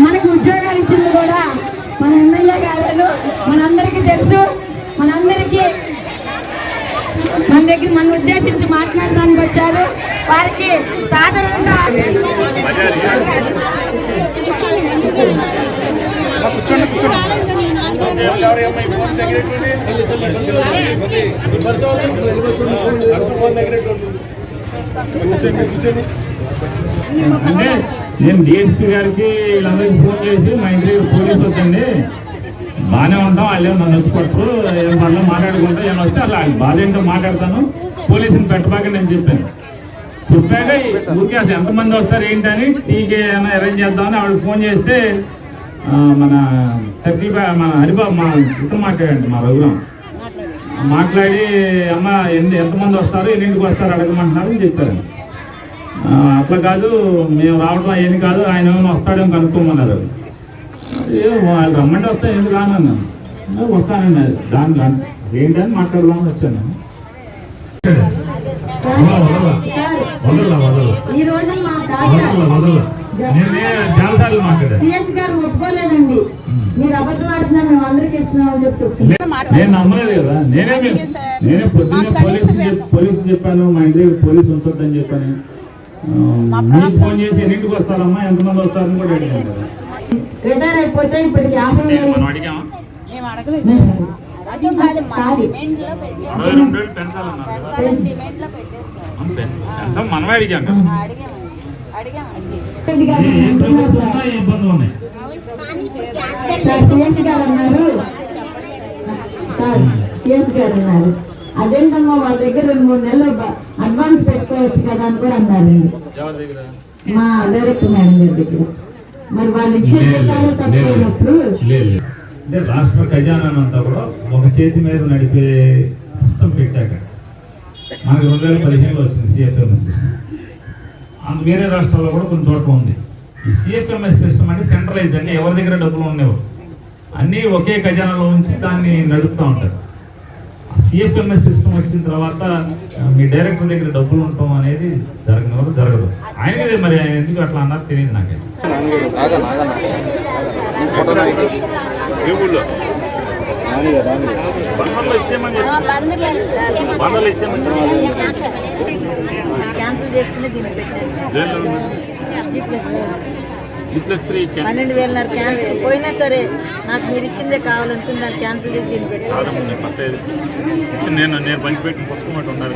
మనకు ఉద్యోగాలు ఇచ్చింది కూడా మన ఎమ్మెల్యే గారు మనందరికీ తెలుసు. మనందరికీ మన దగ్గర మన ఉద్దేశించి మాట్లాడడానికి వచ్చారు. వారికి సాధారణంగా అంటే నేను డిఎస్పీ గారికి వీళ్ళందరికీ ఫోన్ చేసి మా ఇంటి పోలీసు వద్దండి, బాగానే ఉంటాం, వాళ్ళు నన్ను వచ్చి కొట్టరు, మళ్ళీ మాట్లాడుకుంటా ఏమైనా వస్తే అలా బాధ ఏంటో మాట్లాడతాను, పోలీసుని పెట్టబాక నేను చెప్పాను. చెప్పాక ఊరికి అసలు ఎంతమంది వస్తారు ఏంటని టీకి ఏమైనా అరేంజ్ చేద్దామని ఆవిడకి ఫోన్ చేస్తే మన మన హరిబాబు మా ఇతను మాట్లాడండి, మా రఘురాం మాట్లాడి అమ్మ ఎంతమంది వస్తారు, ఎన్నింటికి వస్తారు అడగమంటున్నారు అని చెప్పారు. అట్లా కాదు, మేము రావడం ఏమి కాదు, ఆయన ఏమైనా వస్తాడేమో కనుక్కోమన్నారు. వాళ్ళు రమ్మంటే వస్తా ఎందుకు రానన్నా, వస్తానండి దాని ఏంటని మాట్లాడదామని వచ్చాను. జాలసార్లు మాట్లాడారు, నేను నమ్మలేదు కదా. నేనే పొద్దున్నే పోలీసు చెప్పాను, మా ఇంటి పోలీసు ఉంటుందని చెప్పాను. మీకు ఫోన్ చేసి ఎన్నింటికి వస్తారమ్మా, ఎంతమంది వస్తారని కూడా అడిగాను కదా. మనమే అడిగాం కదా, ఇబ్బందులు ఉన్నాయి. అదేంటమ్మా వాళ్ళ దగ్గర 2-3 నెలలు అడ్వాన్స్ పెట్టుకోవచ్చు కదా అని కూడా అన్నారండి మా డైరెక్టర్ మేడం గారి దగ్గర. మరి వాళ్ళు ఇచ్చే తక్కువప్పుడు అంటే రాష్ట్ర ఖజానానంతా కూడా ఒక చేతి మీద నడిపే సిస్టమ్ పెట్టాక మనకి 2015లో వచ్చింది సిఎఫ్ఎంఎస్ సిస్టమ్. అందు వేరే రాష్ట్రాల్లో కూడా కొన్ని చోట్ల ఉంది. ఈ సిఎఫ్ఎంఎస్ సిస్టమ్ అంటే సెంట్రలైజ్, అంటే ఎవరి దగ్గర డబ్బులు ఉండేవి అన్నీ ఒకే ఖజానాలో ఉంచి దాన్ని నడుపుతూ ఉంటారు. సిఎఫ్ఎంఎస్ సిస్టమ్ వచ్చిన తర్వాత మీ డైరెక్టర్ దగ్గర డబ్బులు ఉండటం అనేది జరగదు. ఆయనదే మరి ఎందుకు అట్లా అన్నారు తెలియదు నాకే. క్యాన్సిల్ చేసుకుని దీన్ని పెట్టారు. 12,500 క్యాన్సిల్ పోయినా సరే నాకు మీరు ఇచ్చిందే కావాలనుకుని దాన్ని క్యాన్సిల్ చేసి దీన్ని పెట్టారు. నేను పంచిపెట్టిన పుస్తకం ఉన్నారు.